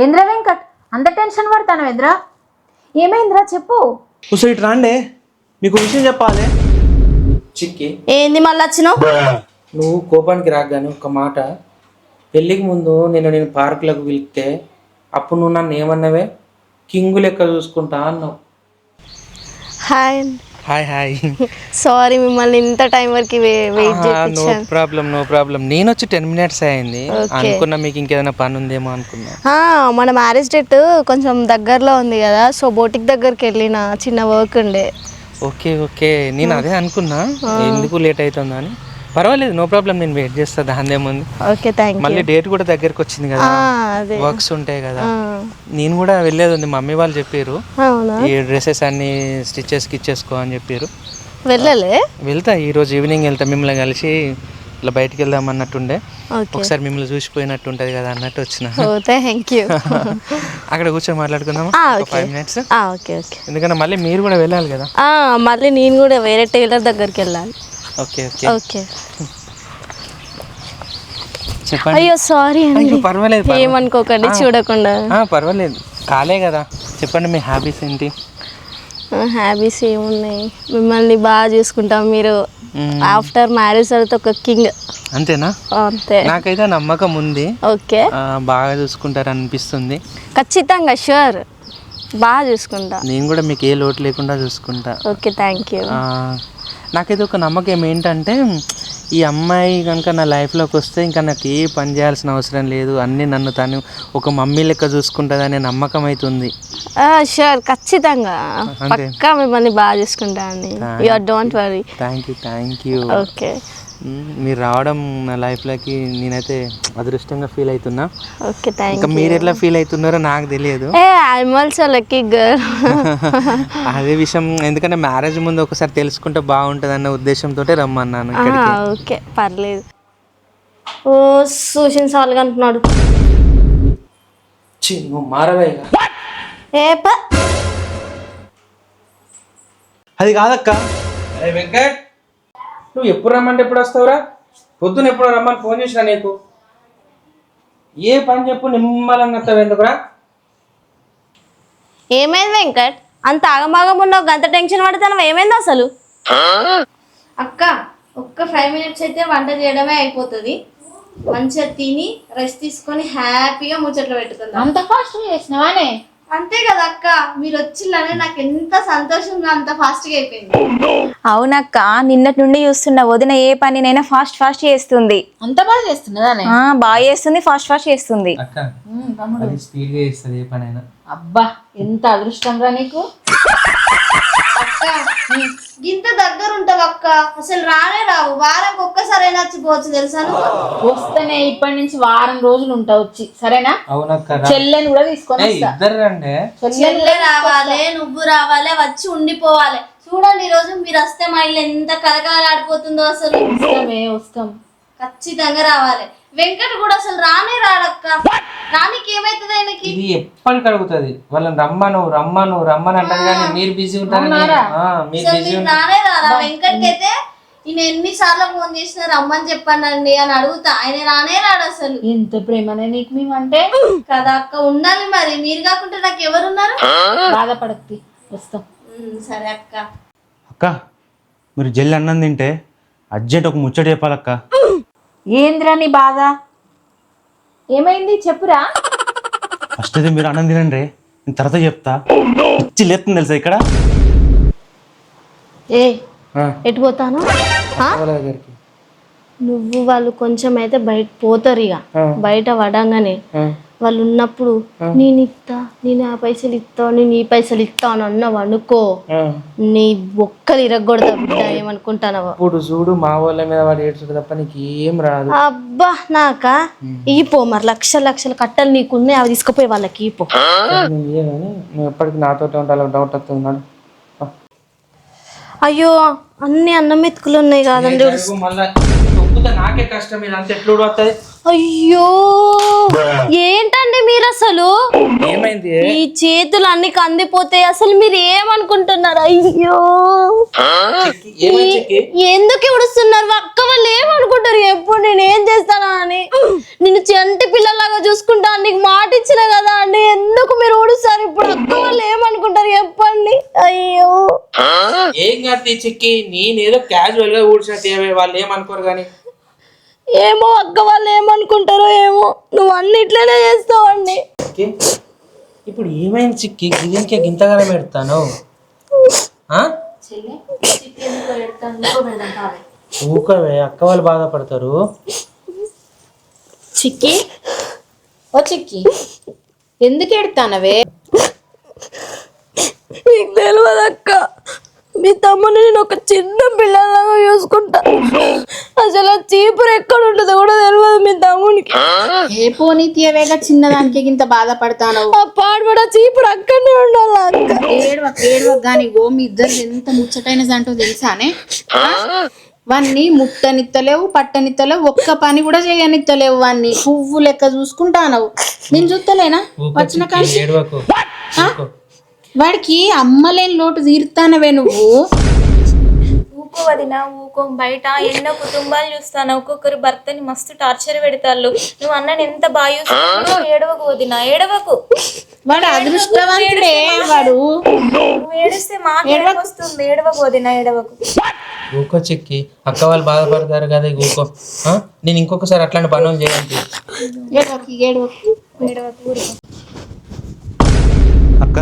ఏంద్రా వెంకట్ అంత టెన్షన్ పడతాను ఏంద్రా? ఏమైందిరా చెప్పు. ఇటు రాండే, మీకు విషయం చెప్పాలి. చిక్కి ఏంది మళ్ళీ వచ్చినావు? నువ్వు కోపానికి రాగానే ఒక మాట. పెళ్ళికి ముందు నేను పార్కులకు పిలిస్తే అప్పుడు నువ్వు నన్ను ఏమన్నావే? కింగు లెక్క చూసుకుంటా అన్నావు. Hi hi hi. సారీ మిమ్మల్ని ఇంత టైం వరకు వెయిట్ నో చేయించాను. ప్రాబ్లం. నేను వచ్చి 10 minutes అయింది. అనుకున్నా మీకు ఇంకేదైనా పని ఉందేమో అనుకున్నా. మన మ్యారేజ్ డేట్ కొంచెం దగ్గరలో ఉంది కదా, సో బోటిక్ దగ్గరికి వెళ్ళిన చిన్న వర్క్ ఉండే. ఓకే నేను అదే అనుకున్నా, ఎందుకు లేట్ అవుతుందా అని. పర్వాలేదు, నో ప్రాబ్లం, నేను వెయిట్ చేస్తా, దానిదేముంది. Okay thank you. మళ్ళీ డేట్ కూడా దగ్గరకు వచ్చింది కదా, అదే వర్క్స్ ఉంటాయి కదా. నేను కూడా వెళ్ళేది ఉంది, మమ్మీ వాళ్ళు చెప్పారు అవునా, ఈ డ్రెస్సెస్ అన్ని స్టిచ్చెస్కి ఇచ్చేసుకో అని చెప్పారు. వెళ్ళలే? వెళ్తా, ఈరోజు ఈవినింగ్ వెళ్తా, మిమ్మల్ని కలిసి ఇలా బయటికి వెళ్దాం అన్నట్టుండే. ఒకసారి మిమ్మల్ని చూసిపోయినట్టు ఉంటుంది కదా అన్నట్టు వచ్చిన. Thank you. అక్కడ కూర్చొని మాట్లాడుకుందామా 5 minutes? ఓకే ఎందుకంటే మళ్ళీ మీరు కూడా వెళ్ళాలి కదా. మళ్ళీ నేను కూడా వేరే టైలర్ దగ్గరికి వెళ్ళాలి. ఓకే చెప్పండి. అయ్యో సారీ అండి. పర్వాలేదు, ఏమనుకోకండి, చూడకుండా. పర్వాలేదు, కాలే కదా. చెప్పండి మీ హ్యాబీస్ ఏంటి? హ్యాబీస్ ఏమున్నాయి, మిమ్మల్ని బాగా చూసుకుంటాం. మీరు ఆఫ్టర్ మ్యారేజ్ తర్వాత ఒక కింగ్. అంతేనా? అంతే, నాకైతే నమ్మకం ఉంది. ఓకే, బాగా చూసుకుంటారు అనిపిస్తుంది. ఖచ్చితంగా షూర్, బాగా చూసుకుంటా. నేను కూడా మీకు ఏ లోటు లేకుండా చూసుకుంటా. Okay thank you. నాకైతే ఒక నమ్మకం ఏంటంటే, ఈ అమ్మాయి కనుక నా లైఫ్లోకి వస్తే ఇంకా నాకు ఏ పని చేయాల్సిన అవసరం లేదు, అన్నీ నన్ను తను ఒక మమ్మీ లెక్క చూసుకుంటుంది అనే నమ్మకం అవుతుంది. షూర్, ఖచ్చితంగా పక్కా మిమ్మల్ని బాగా చూసుకుంటా అండి. You are don't worry. Thank you. Okay, మీరు రావడం నా లైఫ్లోకి నేనైతే అదృష్టంగా ఫీల్ అవుతున్నా. Okay thank you. ఇంకా మీరు ఎట్లా ఫీల్ అవుతున్నారో నాకు తెలియదు. I'm also lucky girl. అదే విషయం, ఎందుకంటే మ్యారేజ్ ముందు ఒకసారి తెలుసుకుంటే బాగుంటుంది అన్న ఉద్దేశంతో రమ్మన్నాను. ఓకే పర్లేదు. ఓ సూషన్ సాల్గా అంటున్నాడు. నువ్వు మారవే. అది కాదక్క. అరే వెంకట్, నువ్వు ఎప్పుడు రమ్మంటే ఎప్పుడు వస్తావురా? పొద్దున ఎప్పుడు రమ్మని ఫోన్ చేసినా నీకు. ఏ పని చెప్పు, నిమ్మలంగా వస్తావు ఎందుకురా? ఏమైంది వెంకట్, అంత ఆగమాగం ఉన్నావు, గంత టెన్షన్ పడతాను, ఏమైంది అసలు? అక్క ఒక్క 5 minutes అయితే వంట చేయడమే అయిపోతుంది. మంచిగా తిని రెస్ట్ తీసుకొని హ్యాపీగా ముచ్చట్లు పెట్టుకుందాం. అంత ఫాస్ట్ చేసినావానే? అంతే కదా అక్క, మీరు వచ్చిల్లనే నాకు ఎంత సంతోషంగా, అంత ఫాస్ట్ గా అయిపోయింది. అవునక్క, నిన్నటి నుండి చూస్తున్నా, వదిన ఏ పనినైనా ఫాస్ట్ చేస్తుంది. అంత బాగా చేస్తున్నదానే? బాగా చేస్తుంది, ఫాస్ట్ చేస్తుంది. స్పీడ్ గా చేస్తుంది ఏ పనైనా. అబ్బా ఎంత అదృష్టం రా నీకు. అక్క ఇంత దగ్గర ఉంటావు అక్క, అసలు రానే రావు. వారం ఒక్కసారైనా వచ్చిపోవచ్చు తెలుసా నువ్వు? వస్తేనే ఇప్పటి నుంచి వారం రోజులు ఉంటా వచ్చి, సరేనా? అవునక్క, చెల్లెని కూడా తీసుకొని ఇద్దరు రండి. చెల్లె రావాలి, నువ్వు రావాలి, వచ్చి ఉండిపోవాలి. చూడండి ఈ రోజు మీరు వస్తే మా ఇల్లు ఎంత కలకలాడిపోతుందో అసలు. వస్తాం ఖచ్చితంగా రావాలి. వెంకట్ కూడా అసలు రానే రాడక్క. రానికి ఏమైతుంది ఆయనకి? ఇది ఎప్పటికి అడుగుతుంది, వాళ్ళని రమ్మను అంటారు కానీ మీరు బిజీ ఉంటారు. రానే రారా? వెంకట్కి అయితే నేను ఎన్నిసార్లు ఫోన్ చేసినా రమ్మని చెప్పండి అని అడుగుతా, ఆయన రానే రాడు అసలు. ఎంత ప్రేమనే నీకు మేమంటే కదా అక్క, ఉండాలి మరి. మీరు కాకుంటే నాకు ఎవరున్నారు? బాధపడద్ది, వస్తాం. సరే అక్క. అక్క, మీరు జల్లి అన్నం తింటే అర్జెంట్ ఒక ముచ్చట చెప్పాలక్క. ఏంద్రా నీ బాధ? ఏమైంది చెప్పురా. ఫస్ట్ అయితే మీరు అన్నం తినండి, నేను తర్వాత చెప్తా. పిచ్చి లేస్తుంది తెలుసా ఇక్కడ. ఎటు పోతాను? నువ్వు వాళ్ళు కొంచెం అయితే బయట పోతారు. ఇక బయట పడంగానే వాళ్ళు ఉన్నప్పుడు నేను ఆ పైసలు ఇస్తా, నేను ఈ పైసలు ఇస్తా అని అన్నావు అనుకో, నీ బొక్కలు ఇరగొడతా బిడ్డ. ఏమనుకుంటానవా? ఇప్పుడు చూడు, మా వాళ్ళ మీద వాడు ఏడ్చుడు తప్ప నీకు ఏం రాదు. అబ్బా నాకా ఈపో, మరి లక్షలు కట్టలు నీకున్నాయి, అవి తీసుకుపోయి వాళ్ళకి ఈపో. నువ్వు ఎప్పటికి నాతో ఉండాలి, డౌట్ వస్తున్నాడు. అయ్యో అన్ని అన్నం మెతుకులు ఉన్నాయి కాదండి. నాకే కష్టం, ఇదంతా ఎట్లు వస్తుంది. అయ్యో ఏంటండి మీరు అసలు ఏమైంది? ఈ చేతులు అన్ని కందిపోతాయి. అసలు మీరు ఏమనుకుంటున్నారు? అయ్యో ఎందుకు ఉడుస్తున్నారు? అక్క వాళ్ళు ఏమనుకుంటారు? ఎప్పుడు నేను ఏం చేస్తానా అని నిన్ను చంటి పిల్లలాగా చూసుకుంటా నీకు మాట ఇచ్చిన కదా అండి. ఎందుకు మీరు ఊడుస్తారు ఇప్పుడు? అక్క వాళ్ళు ఏమనుకుంటారు చెప్పండి. అయ్యో ఏం కాదు చిక్కి, నేనేదో క్యాజువల్ గా ఊడ్చినట్టు వాళ్ళు ఏమనుకోరు కానీ. ఏమో అక్క వాళ్ళు ఏమనుకుంటారో ఏమో. నువ్వు అన్ని ఇట్లనే చేస్తావండి. ఇప్పుడు ఏమైంది చిక్కి? గిన్నెకే గింతగానే పెడతాను. ఊకవే, అక్క వాళ్ళు బాధపడతారు. చిక్కి ఓ చిక్కి ఎందుకు ఎడతానవే? నీకు తెలియదు అక్క, మీ తమ్ముని నేను ఒక చిన్న పిల్లలాగా చూసుకుంటా. అసలు ఆ చీపురు ఎక్కడ ఉంటుందో కూడా తెలియదు మీ తమ్మునికి. ఏ పోనీ తీయవేగా చిన్నదానికి ఇంత బాధపడతాను. ఆ పాడుపడ చీపురు అక్కడనే ఉండాలి అక్క. ఏడవ గాని గో మీ ఇద్దరు ఎంత ముచ్చటైన అంటూ తెలుసానే? వాన్ని ముట్టనిత్తలేవు, పట్టనిత్తలేవు, ఒక్క పని కూడా చేయనిత్తలేవు. వాన్ని పువ్వు లెక్క చూసుకుంటానవు. నేను చూస్తలేనా వచ్చిన కానీ? వాడికి అమ్మలేని లోటు తీరుతానవే నువ్వు. ఊకో వదిన ఊకో. బయట ఎన్నో కుటుంబాలు చూస్తాను, ఒక్కొక్కరు భర్తని మస్తు టార్చర్ పెడతారు. నువ్వు అన్నని ఎంత బాగా చూస్తున్నావు. ఏడవకు వదిన, ఏడవకు. వాడు అదృష్టవంతుడే. వాడు నువ్వు ఏడిస్తే మాకు వస్తుంది. ఏడవకు వదిన, ఏడవకు. ఊకో చిక్కి, అక్క వాళ్ళు బాధపడతారు కదా. ఊకో, నేను ఇంకొకసారి అట్లాంటి పనులు చేయండి. ఏడవకు. అక్క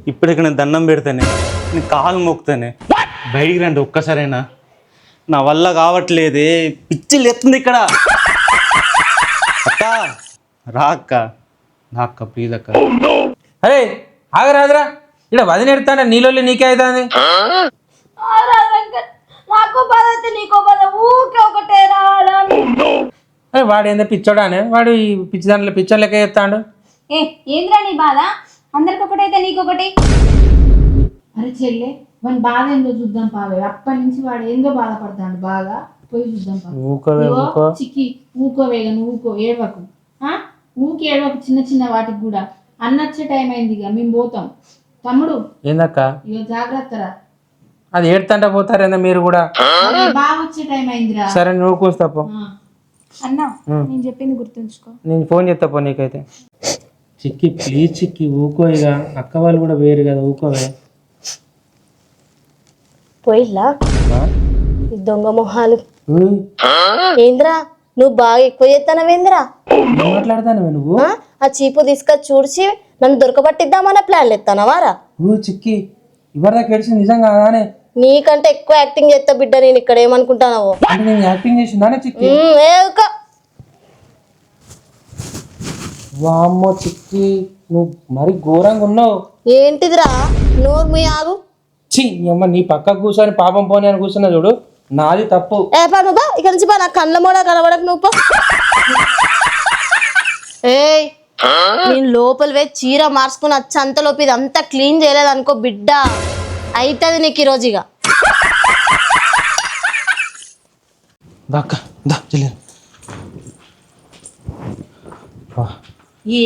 ఇప్పుడు ఇక్కడ నేను దండం పెడితేనే, నేను కాలు మోపుతానే బయటికి రండి ఒక్కసారైనా. నా వల్ల కావట్లేదే, పిచ్చి లేస్తుంది ఇక్కడ. అక్క రా అక్క, రా అక్క ప్లీజ్ అక్క. అరే ఆగరాదురా, ఇక్కడ వదినెడతానే నీళ్ళు నీకే అవుతుంది. నాకు బాధ అయితే నీకో బాధ, ఊకే ఒకటే రావాలా? అరే వాడు ఏందో పిచ్చోడానే, వాడు ఈ పిచ్చి దాంట్లో పిచ్చర్ లెక్క చేస్తాడు. ఏంద్రా నీ బాధ? అందరికి ఒకటైతే నీకొకటి. అరే చెల్లె, వాని బాధ ఏందో చూద్దాం పావే. అప్పటి నుంచి వాడు ఏందో బాధపడతాడు బాగా. పోయి చూద్దాం పావే. చిక్కి ఊకోవేగా, నువ్వు ఊకో, ఏడవకు. ఊకి ఏడవకు చిన్న చిన్న వాటికి కూడా. అన్నొచ్చే టైం అయింది ఇక, మేము పోతాం. తమ్ముడు ఏందక్క ఇక జాగ్రత్తరా. అది ఏడుతంటే పోతారేందా మీరు కూడా? బాగా వచ్చే టైం అయిందిరా. సరే నువ్వు కూస్తాపో. అన్న నేను చెప్పింది గుర్తుంచుకో. నేను ఫోన్ చేస్తాపో నీకైతే. చిక్కి ప్లీజ్ చిక్కి ఊకో, ఇక అక్క వాళ్ళు కూడా వేరు కదా, ఊకోవే. పోయిలా ఈ దొంగ మొహాలు. ఏంద్రా నువ్వు బాగా ఎక్కువ చేస్తానవేంద్రా? మాట్లాడతాను నువ్వు. ఆ చీపు తీసుకొచ్చి చూడ్చి నన్ను దొరకబట్టిద్దామన్న ప్లాన్లు ఎత్తానవారా? చిక్కి ఇవరిదాకా ఏడిచింది నిజం కాదానే? నీకంటే ఎక్కువ యాక్టింగ్ చేస్తా బిడ్డ. నేను ఇక్కడ ఏమనుకుంటానో అంటే నేను యాక్టింగ్ చేసిందానే చిక్కి? వామ్మో చిక్కి, నువ్వు మరి ఘోరంగా ఉన్నావు. ఏంటిదిరా నోరు మీ ఆగు. ఛీ అమ్మ, నీ పక్క కూర్చొని పాపం పోనీ అని కూర్చున్నా చూడు, నాది తప్పు. నువ్వు ఇక్కడ నుంచి నా కళ్ళ మూడ కనబడకు నువ్వు. ఏయ్ నేను లోపల వే చీర మార్చుకుని వచ్చి అంతలోపు ఇది అంతా క్లీన్ చేయలేదు అనుకో బిడ్డ, అవుతుంది నీకు ఈరోజు. ఇక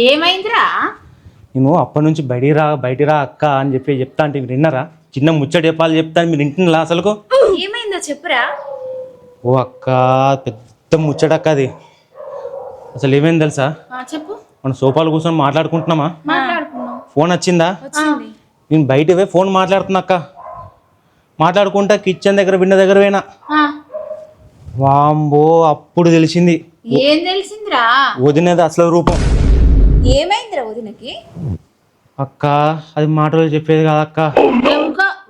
ఏమైందిరా? నేను అప్పటి నుంచి బయటికి రా అక్క అని చెప్తా అంటే మీరు విన్నారా? చిన్న ముచ్చట చెప్పాలి చెప్తాను, మీరు వింటున్నా అసలుకు? ఏమైందో చెప్పురా. ఓ అక్క పెద్ద ముచ్చట అక్క అది. అసలు ఏమైంది తెలుసా? చెప్పు. మనం సోఫాలు కూర్చొని మాట్లాడుకుంటున్నామా, ఫోన్ వచ్చిందా? నేను బయట ఫోన్ మాట్లాడుతున్నా అక్క. మాట్లాడుకుంటా కిచెన్ దగ్గర విన్న దగ్గర పోయినా. వాంబో అప్పుడు తెలిసింది. ఏం తెలిసిందిరా? వదినది అసలు రూపం. ఏమైందిరా వదినకి? అక్క అది మాటలు చెప్పేది కాదు అక్క.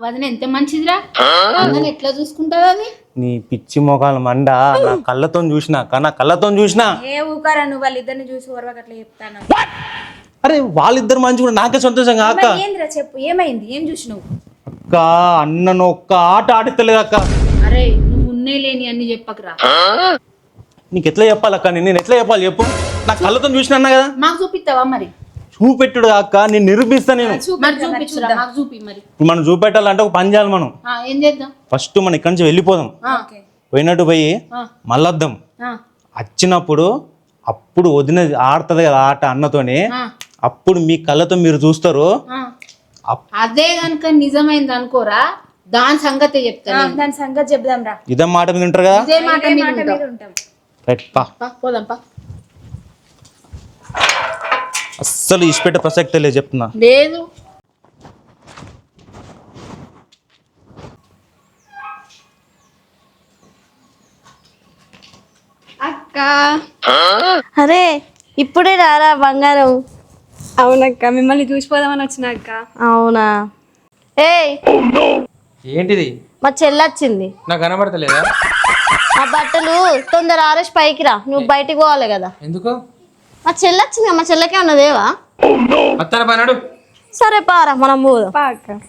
వదిన ఎంత మంచిదిరా, అందరిని ఎట్లా చూసుకుంటుంది అది. నీ పిచ్చి మొఖాల మండ నా కళ్ళతో చూసినా అక్క, నా కళ్ళతో చూసినా. ఏ ఊకారా నువ్వు వాళ్ళిద్దరిని చూసి ఓర్వక అట్లా చెప్తాను. అరే వాళ్ళిద్దరు మంచి కూడా నాకే సంతోషంగా అక్క. ఏంద్రా చెప్పు, ఏమైంది? ఏం చూసినావు? అక్క అన్నను ఒక్క ఆట ఆడిస్తలేదు అక్క. అరే నువ్వు ఉన్నే లేని అన్ని చెప్పకరా. నీకు ఎట్లా చెప్పాలక్క? నేను ఎట్లా చెప్పాలి చెప్పు? నా కళ్ళతో చూసినా అన్నా కదా. మాకు చూపిస్తావా మరి? చూపెట్టుడు అక్క, నేను నిరూపిస్తా. నేను చూపించురా, మాకు చూపి మరి. మనం చూపెట్టాలంటే ఒక పని చేయాలి మనం. ఏం చేద్దాం? ఫస్ట్ మనం ఇక్కడి నుంచి వెళ్ళిపోదాం. పోయినట్టు పోయి మళ్ళొద్దాం. వచ్చినప్పుడు అప్పుడు వదిన ఆడుతుంది కదా ఆట అన్నతోనే, అప్పుడు మీ కళ్ళతో మీరు చూస్తారు. అదే కనుక నిజమైంది అనుకోరా, దాని సంగతి చెప్తాను. దాని సంగతి చెప్దాం రా. ఇదే మాట మీద ఉంటారు కదా. ఇదే మాట మీద మాట ఉంటాం. మీద ఉంటాం. రైట్ పా. పోదాం పా. అస్సలు ఇష్టపెట్టే ప్రసక్తే లేదు చెప్తున్నా. లేదు అక్క. అరే ఇప్పుడే రారా బంగారం. అవునక్క, మిమ్మల్ని చూసిపోదామని వచ్చిన అక్క. అవునా? ఏయ్ ఏంటిది? మా చెల్లొచ్చింది. నాకు కనబడతలేదా? ఆ బట్టలు తొందర ఆరేసి పైకి రా, నువ్వు బయటికి పోవాలి కదా. ఎందుకు? మా చెల్లొచ్చింది, మా చెల్లకే ఉన్నదేవా. అత్తన పనాడు. సరే పారా, మనం పోదాం. పా అక్క.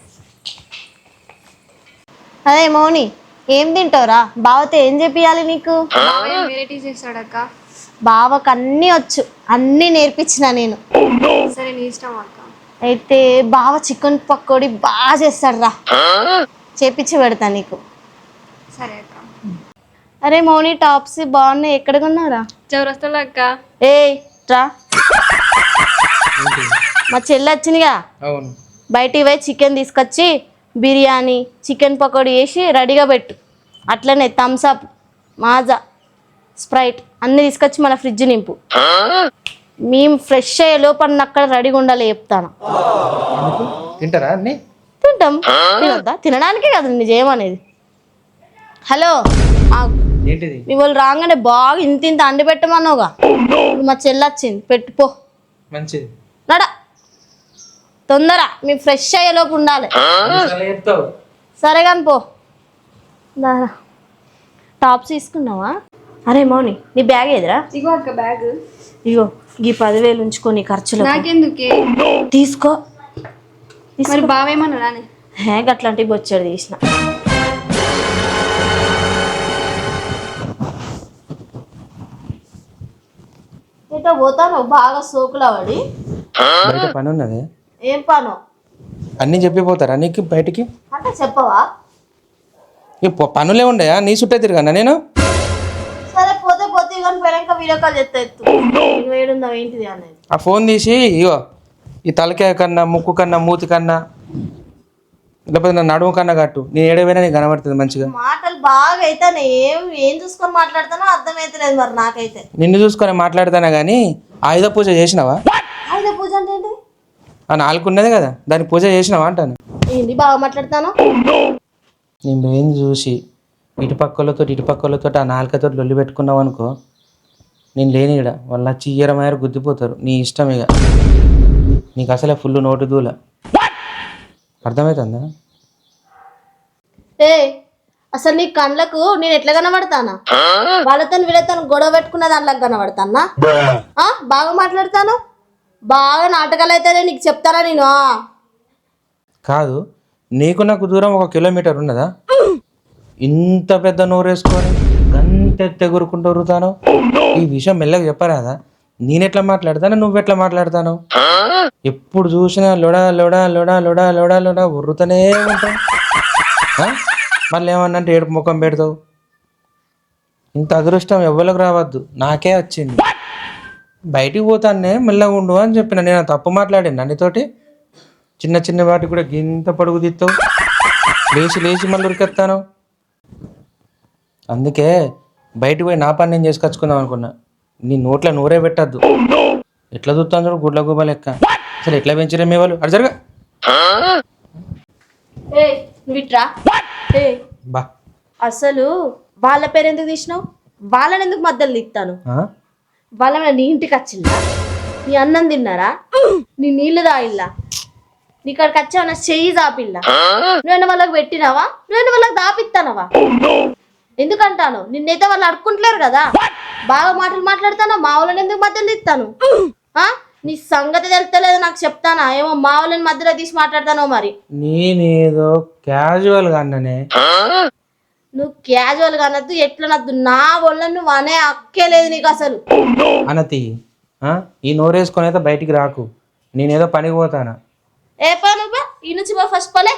అదే మౌని, ఏం తింటావురా? బావతో ఏం చెప్పియాలి నీకు? వెరైటీస్ చేస్తాడక్క. బావకు అన్నీ వచ్చు, అన్నీ నేర్పించిన నేను. సరే నీ ఇష్టం అక్క. అయితే బావ చికెన్ పకోడీ బాగా చేస్తాడు రా, చేపించి పెడతా నీకు. సరే అక్క. అరే మౌని, టాప్స్ బాగున్నాయి, ఎక్కడ కొన్నారా? చౌరస్తాలో అక్క. ఏయ్ రా, మా చెల్లి వచ్చిందిగా, అవును. బయటికి పోయి చికెన్ తీసుకొచ్చి బిర్యానీ చికెన్ పకోడీ వేసి రెడీగా పెట్టు. అట్లనే థమ్స్అప్, మాజా, స్ప్రైట్ అన్నీ తీసుకొచ్చి మన ఫ్రిడ్జ్ నింపు. మేము ఫ్రెష్ అయ్యే లోపల అక్కడ రెడీగా ఉండాలి చెప్తాను. తింటారా అన్ని? తింటాం, తినొద్దా? తినడానికే కదా నేను చేయమనేది. హలో ఆగు. ఏంటిది? మీ వాళ్ళు రాగానే బాగా ఇంత ఇంత అండి పెట్టమన్నావుగా, ఇప్పుడు మా చెల్లి వచ్చింది, పెట్టుపో. మంచిది. నడ తొందర, మీ ఫ్రెష్ అయ్యేలోపు ఉండాలి. చెప్తావు. సరే కానీ పో. దారా, టాప్స్ తీసుకున్నావా? అరే మౌని, నీ బ్యాగ్ ఏదిరా? ఇగో అక్క బ్యాగ్. ఇగో ఈ 10,000 ఉంచుకో నీ ఖర్చులు. నాకెందుకే? తీసుకో. మరి బావేమన్నా రాని. అట్లాంటివి బొచ్చాడు తీసిన. ఇటో పోతాను బాగా సోకులా పడి. బయట పని ఉన్నది. ఏం పను? అన్నీ చెప్పిపోతారా నీకు బయటికి? అంటే చెప్పవా? పనులే ఉండయా? నీ చుట్టే తిరగన్నా నేను? సరే పోతే పోతే, కానీ పెరంక వీడియో కాల్ చేస్తా, ఎత్తు. నేను వేడుందా ఏంటిది అనేది. ఆ ఫోన్ తీసి ఇగో ఈ తలకాయ కన్నా, ముక్కు కన్నా, మూతి కన్నా, లేకపోతే నా నడుము కన్నా కట్టు. నేను ఏడవైనా నీకు కనబడుతుంది మంచిగా. మాటలు బాగా అయితానే, ఏం చూసుకొని మాట్లాడతానో అర్థమైతలేదు మరి నాకైతే. నిన్ను చూసుకొని మాట్లాడతానా కానీ ఆయుధ పూజ చేసినావా? ఆయుధ పూజ అంటే ఏంటి? ఆ 4 ఉన్నది కదా, దాని పూజ చేసినావా అంటాను. ఏంటి బాగా మాట్లాడతాను? నేను బ్రెయిన్ చూసి ఇటుపక్కలతో ఆ 4 లొల్లి పెట్టుకున్నావు అనుకో, నేను లేని ఇడ వాళ్ళ చీయరమాయారు గుద్దిపోతారు. నీ ఇష్టం ఇక. నీకు అసలే ఫుల్ నోటు దూల. అర్థమవుతుందా? ఏ అసలు నీ కళ్ళకు నేను ఎట్లా కనబడతానా? వాళ్ళతో వీళ్ళతో గొడవ పెట్టుకున్న దాంట్లో కనబడతానా? బాగా మాట్లాడతాను, బాగా నాటకాలు అయితేనే నీకు చెప్తానా నేను. కాదు, నీకు నాకు దూరం 1 కిలోమీటర్ ఉన్నదా? ఇంత పెద్ద నోరేసుకొని గంటెగురుకుంటూ వరుతాను. ఈ విషయం మెల్లగా చెప్పరాదా? నేనెట్లా మాట్లాడతాను, నువ్వెట్లా మాట్లాడతాను? ఎప్పుడు చూసినా లొడా లొడా లొడా లొడా లొడా లొడా ఉర్రుతూనే ఉంటావు. మళ్ళీ ఏమన్నంటే ఏడుపు ముఖం పెడతావు. ఇంత అదృష్టం ఎవ్వరికి రావద్దు, నాకే వచ్చింది. బయటికి పోతానే మెల్లగా ఉండు అని చెప్పిన. నేను తప్పు మాట్లాడాను నీతోటి? చిన్న చిన్న వాటికి కూడా గింత పడుగు తీస్తావు, లేచి మళ్ళీ ఉరికెత్తాను. అందుకే బయటికి పోయి నా పని నేను చేసుకొచ్చుకుందాం అనుకున్నా. నీ నోట్లో నూరే పెట్టద్దు. ఎట్లా చూస్తాను చూడు, గుడ్ల గుబ్బ లెక్క. అసలు ఎట్లా పెంచరే మీ వాళ్ళు? అటు జరగా బా. అసలు వాళ్ళ పేరు ఎందుకు తీసినావు? వాళ్ళని ఎందుకు మధ్యలో తీస్తాను? వాళ్ళ నీ ఇంటికి వచ్చిందా? నీ అన్నం తిన్నారా? నీ నీళ్లు తాగిల్లా? నీ ఇక్కడికి వచ్చావన్నా చెయ్యి దాపిల్లా? నువ్వు వాళ్ళకి పెట్టినావా? నువ్వు వాళ్ళకి దాపిస్తానవా? ఎందుకంటాను, నిన్నైతే వాళ్ళు అడుక్కుంటలేరు కదా. బాగా మాటలు మాట్లాడతాను, మా వాళ్ళని ఎందుకు మధ్యలో తీస్తాను? నీ సంగతి తెలుస్తలేదు నాకు, చెప్తానా? ఏమో మా వాళ్ళని మధ్యలో తీసి మాట్లాడతానో మరి. నేనేదో క్యాజువల్గా అన్ననే. నువ్వు క్యాజువల్గా అనద్దు, ఎట్లా నద్దు. నా వాళ్ళని నువ్వు అనే హక్కే లేదు నీకు అసలు. అనతి, ఈ నోరేసుకొని అయితే బయటికి రాకు. నేనేదో పనికి పోతానా? ఏ పని ఈ నుంచి ఫస్ట్ పలే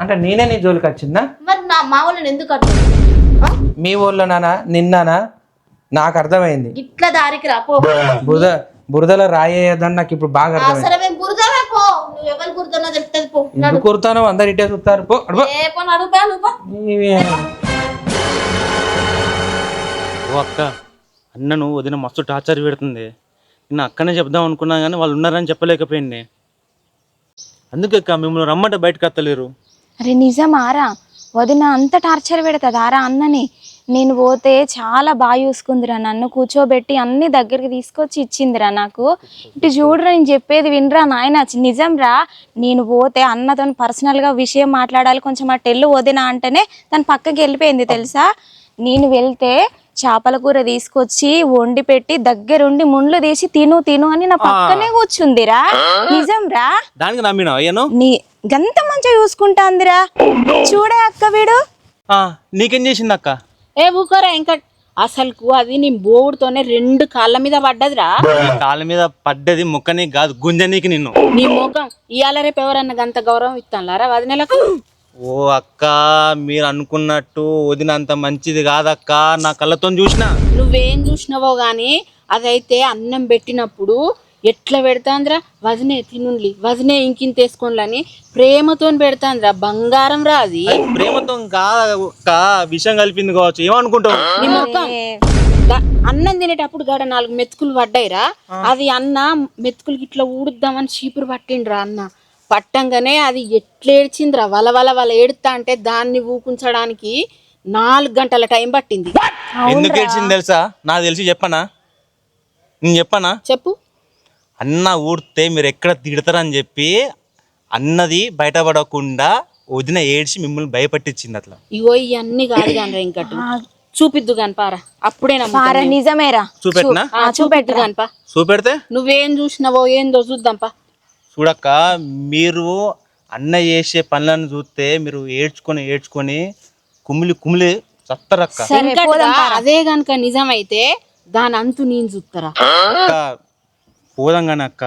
అంటే నేనే నీ జోలికి వచ్చిందా? మరి నా మా వాళ్ళని ఎందుకు అట్టు? మీ ఊళ్ళో నానా నిన్నానా? నాకు అర్థమైంది. ఇట్లా దారికి రా పో. బురదలో రాయేయద్దని నాకు ఇప్పుడు బాగా అర్థమైంది. సరే మేము బురదమే పో, నువ్వు ఎవరు బురదనో తెలుస్తుంది పో. ఎందుకు కుడతాను, అందరు ఇటే చూస్తారు. పో అడుగు. ఏ పో నడుపా నువ్వు. ఓ అక్క, అన్నను వదిన మస్తు టార్చర్ పెడుతుంది. నిన్న అక్కనే చెప్దాం అనుకున్నా కానీ వాళ్ళు ఉన్నారని చెప్పలేకపోయింది. అందుకే అక్క మిమ్మల్ని రమ్మంటే బయటకు వస్తలేరు. అరే నిజమారా, వదిన అంత టార్చర్ పెడతాదారా అన్నని? నేను పోతే చాలా బాగా చూసుకుందిరా, నన్ను కూర్చోబెట్టి అన్ని దగ్గరికి తీసుకొచ్చి ఇచ్చిందిరా నాకు. ఇటు చూడరా, నేను చెప్పేది వినరా నాయన, నిజంరా. నేను పోతే అన్నతో పర్సనల్గా విషయం మాట్లాడాలి, కొంచెం అటు వెళ్ళు వదిన అంటేనే తను పక్కకి వెళ్ళిపోయింది తెలుసా. నేను వెళ్తే చేపల కూర తీసుకొచ్చి వండి పెట్టి దగ్గరుండి ముండ్లు తీసి తిను తిను అని నా పక్కనే కూర్చుందిరా. నిజంరా, దానికి నమ్మినా అయ్యాను. నీ గంత మంచిగా చూసుకుంటాందిరా. చూడే అక్క వీడు. నీకేం చేసింది అక్క? ఏ ఊకోరా ఇంకా, అసలుకు అది నీ బోవుడుతోనే 2 కాళ్ళ మీద పడ్డదిరా. కాళ్ళ మీద పడ్డది ముక్కని కాదు, గుంజనీకి నిన్ను. నీ ముఖం ఇవాళ రేపు ఎవరన్నా గంత గౌరవం ఇస్తానులారా వదినలకు? ఓ అక్క, మీరు అనుకున్నట్టు వదిన అంత మంచిది కాదక్క, నా కళ్ళతో చూసిన. నువ్వేం చూసినావో గాని అదైతే అన్నం పెట్టినప్పుడు ఎట్లా పెడతాందిరా, వదినే తినుండ్లి, వదినే ఇంకింత వేసుకోండి ప్రేమతో పెడతాందిరా. బంగారం రా అది. ప్రేమతో కాదక్క, విషయం కలిపింది కావచ్చు, ఏమనుకుంటావు? నీ ముఖం అన్నం తినేటప్పుడు గాడ 4 మెతుకులు పడ్డాయిరా. అది అన్న మెతుకులకి ఇట్లా ఊడుద్దామని చీపురు పట్టిండ్రా అన్న. పట్టంగానే అది ఎట్లేడ్చిందిరా, వల ఏడుతా అంటే దాన్ని ఊకుంచడానికి 4 గంటల టైం పట్టింది. ఎందుకు ఏడ్చింది తెలుసా? నాకు తెలిసి చెప్పనా? నేను చెప్పనా? చెప్పు. అన్న ఊడితే మీరు ఎక్కడ తిడతారని చెప్పి అన్నది బయటపడకుండా వదిన ఏడ్చి మిమ్మల్ని భయపట్టించింది అట్లా. ఇగో ఇవన్నీ కాదు కాని ఇంకటి చూపిద్దు కాని పారా, అప్పుడే పారా నిజమేరా. చూపెట్టినా? చూపెట్టు కానిపా. చూపెడితే నువ్వేం చూసినావో ఏందో చూద్దాంపా. చూడక్క, మీరు అన్న చేసే పనులను చూస్తే మీరు ఏడ్చుకొని కుమిలి చత్తరక్క. అదే గనక నిజమైతే దాని అంతు నేను చూస్తారా? పోదాం కానీ అక్క,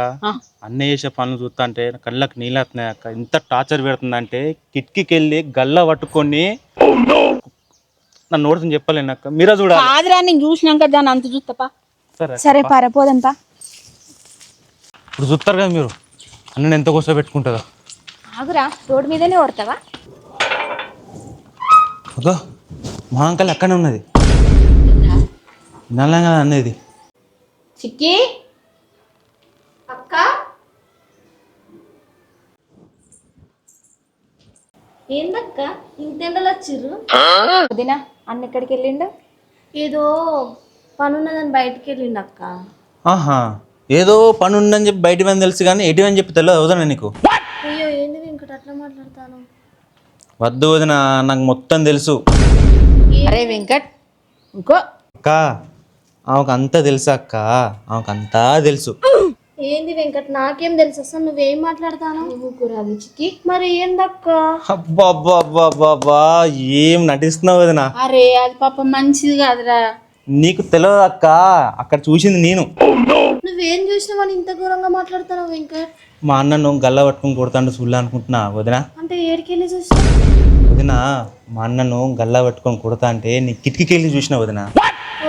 అన్న చేసే పనులు చూస్తా అంటే కళ్ళకి నీళ్ళు వస్తున్నాయి అక్క. ఇంత టార్చర్ పెడుతుందంటే కిటికీకి వెళ్ళి గల్ల పట్టుకొని నన్ను నోడుతుంది చెప్పలేను అక్క, మీరే చూడాలి. కాదురా, నేను చూసినాక దాని అంతు చూస్తాపా. సరే పారా పోదంపా. ఇప్పుడు చూస్తారు కదా మీరు అన్నని ఎంత కోసం పెట్టుకుంటుందో. ఆగురా, రోడ్డు మీదనే ఓడతావా? అక్క, మా అంకల్ అక్కనే ఉన్నది, నల్లంగా అనేది. చిక్కి అక్క, ఏందక్క ఇంతెండలు వచ్చిర్రు? వదిన అన్న ఎక్కడికి వెళ్ళిండు? ఏదో పనున్నదని బయటికి వెళ్ళిండు అక్క. ఆహా, ఏదో పని ఉందని చెప్పి బయట పని తెలుసు కానీ ఎటు అని చెప్పి తెలియదు వదిన నీకు? అయ్యో ఏంది వెంకట అట్లా మాట్లాడతాను? వద్దు వదిన, నాకు మొత్తం తెలుసు. అరే వెంకట్, ఇంకో అక్క ఆమెకు అంతా తెలుసు అక్క, ఆమెకు అంతా తెలుసు. ఏంది వెంకట్, నాకేం తెలుసు అసలు? నువ్వేం మాట్లాడతాను? చిక్కి మరి ఏందక్క? అబ్బా ఏం నటిస్తున్నావు వదిన? అరే అది పాప మంచిది కాదురా. నీకు తెలియదు అక్క, అక్కడ చూసింది నేను. నువ్వేం చూసినావని ఇంత ఘోరంగా మాట్లాడతాను వెంకట్? మా అన్నను గల్ల పట్టుకుని కొడతాండు చూడలే అనుకుంటున్నా వదిన. అంటే ఏడికెళ్ళి చూసినా? వదిన, మా అన్నను గల్ల పట్టుకొని కొడతా అంటే నీ కిటికీకి వెళ్ళి చూసిన వదిన.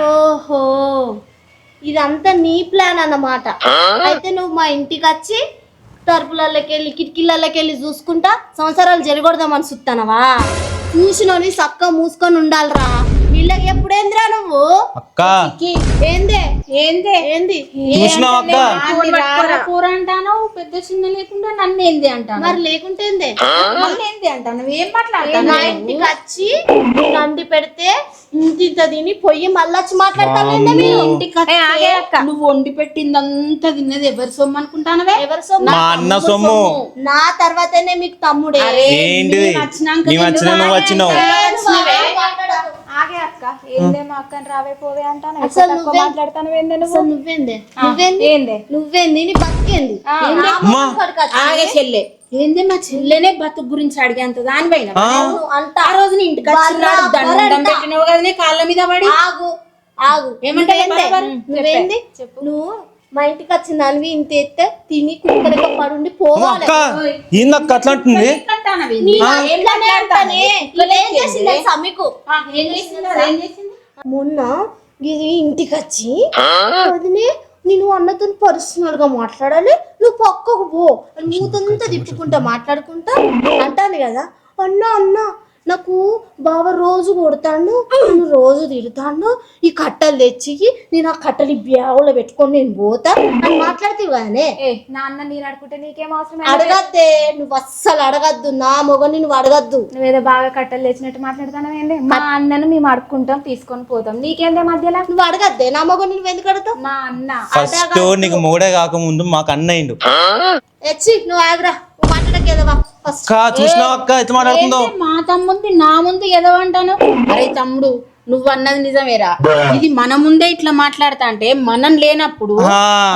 ఓహో, ఇదంతా నీ ప్లాన్ అన్నమాట. అయితే నువ్వు మా ఇంటికి వచ్చి తలుపులకి వెళ్ళి కిటికీలకి వెళ్ళి చూసుకుంటా సంవత్సరాలు జరగొడదామని చూస్తానవా? చూసినోని సక్క మూసుకొని ఉండాలిరా. వీళ్ళకి ఎప్పుడేందిరా నువ్వు? అక్క ఏందే ఏందే ఏంది చూసినావు అక్క? కూర అంటాను, పెద్ద చిన్న లేకుండా నన్ను ఏంది అంటాను. మరి లేకుంటే ఏందే? ఏంది అంటాను, ఏం మాట్లాడతాను? మా ఇంటికి వచ్చి నంది పెడితే ఇంత తిని పొయ్యి మళ్ళీ వచ్చి మాట్లాడతాను. నువ్వు వండి పెట్టిందంతా తిన్నది ఎవరి సొమ్ము అనుకుంటానవే? ఎవరి సొమ్ము? మా అన్న సొమ్ము. నా తర్వాతనే మీకు తమ్ముడే. ఏంటిది? మేము వచ్చినా నువ్వు వచ్చినావు. ఆగే అక్క, ఏందేమో అక్కని రావే పోవే అంటాను. అసలు మాట్లాడతాను ఏందే నువ్వు? అసలు నువ్వేందే? నువ్వేంది నీ బతికేంది? ఆగే చెల్లె ఏంది? మా చెల్లెనే బతుకు గురించి అడిగేంత దానిపైన అంతా ఆ రోజు నీ ఇంటికి వచ్చినాడు, దండం పెట్టినావు కదనే కాళ్ళ మీద పడి. ఆగు ఆగు, ఏమంటే నువ్వేంది? నువ్వు మా ఇంటికి వచ్చిన దానివి ఇంత ఎత్తే తిని కుక్కలక పడుండి పోవాలి. అక్క ఏందక్క అట్లా అంటుంది? ఏం చేసింది తెలుసా మీకు? మొన్న ఇది ఇంటికి వచ్చి వదినే నేను అన్నతో పర్సనల్ గా మాట్లాడాలి, నువ్వు పక్కకు పో అని మూతంతా తిప్పుకుంటా మాట్లాడుకుంటా అంటాను కదా. అన్నా నాకు బావ రోజు కొడతాడు, నన్ను రోజు తిడతాడు, ఈ కట్టలు తెచ్చి నేను ఆ కట్టలు బ్యాగులో పెట్టుకొని నేను పోతా అని మాట్లాడుతావు కదనే. నా అన్న నేను అడుకుంటే నీకేం అవసరం? అడగద్దే, నువ్వు అస్సలు అడగద్దు, నా మొగని నువ్వు అడగద్దు. నువ్వేదో బాగా కట్టలు తెచ్చినట్టు మాట్లాడుతాను ఏంటి? మా అన్నను మేము అడుక్కుంటాం, తీసుకొని పోతాం, నీకేందే మధ్యలో? నువ్వు అడగద్దే, నా మొగని నువ్వు ఎందుకు అడుగుతావు? మా అన్న ఫస్ట్ నీకు మూడే కాకముందు మాకు అన్న అయిండు. ఎచ్చి నువ్వు ఆగ్రా మాట్లాడకేదవా ఫస్ట్. అక్క చూసినావు అక్క ఎట్లా మాట్లాడుతుందో? మా తమ్ముంది నా ముందు ఎదవంటాను. అరే తమ్ముడు నువ్వు అన్నది నిజమేరా, ఇది మన ముందే ఇట్లా మాట్లాడతా అంటే మనం లేనప్పుడు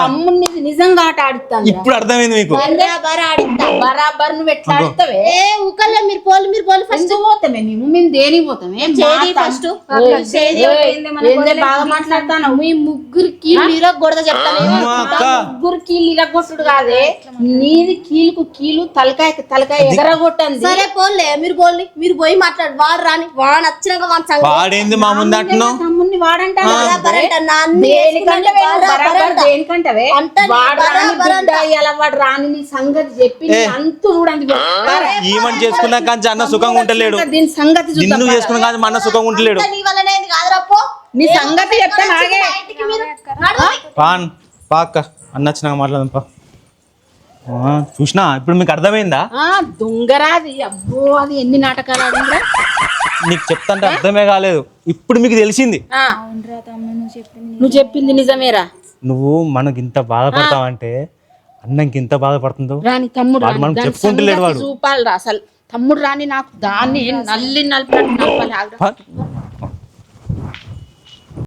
తమ్ముడిని నిజంగా ఆట ఆడుతాను. ఇప్పుడు అర్థమైంది మీకు. బరాబర్ నువ్వు ఎట్లా ఆడుతావే? ఊకల్లే మీరు పోలు ఫస్ట్. ఎందుకు పోతామే మేము దేనికి పోతామే? ఫస్ట్ బాగా మాట్లాడతాను. మీ ముగ్గురికి మీరు గొడవ చెప్తాను. ముగ్గురు కీళ్ళు ఇరగొట్టుడు కాదే, నీది కీలుకు కీలు తలకాయ ఎగరగొట్టండి. సరే పోలే, మీరు పోయి మాట్లాడు. వాడు రాని వాడు వచ్చినాక వాడేంది మా ముందు అంటున్నావు? తమ్ముడిని వాడంటే వాడు రాని నీ సంగతి చెప్పి అంతు చూడండి. ఈమెను చేసుకున్నా కానీ అన్న సుఖంగా ఉంటలేడు. దీని సంగతి నిన్ను చేసుకున్నా కానీ మన సుఖంగా ఉంటలేడు. నీ సంగతి చెప్తా నాగే. పాన్ పాక్క అన్న వచ్చినాక మాట్లాడదాం పా. చూసినా ఇప్పుడు మీకు అర్థమైందా? దొంగరాది అబ్బో, అది ఎన్ని నాటకాలు ఆడిందిరా. నీకు చెప్తాంటే అర్థమే కాలేదు, ఇప్పుడు మీకు తెలిసింది. నువ్వు చెప్పింది నిజమేరా. నువ్వు మనకి ఇంత బాధపడతావంటే అన్నకి ఇంత బాధపడుతుందో రాని తమ్ముడు వాడు మనకు చెప్పుకుంటలేడు. వాడు చూపాలి రా అసలు. తమ్ముడు రాని నాకు దాన్ని నల్లినట్టు నలపాలి.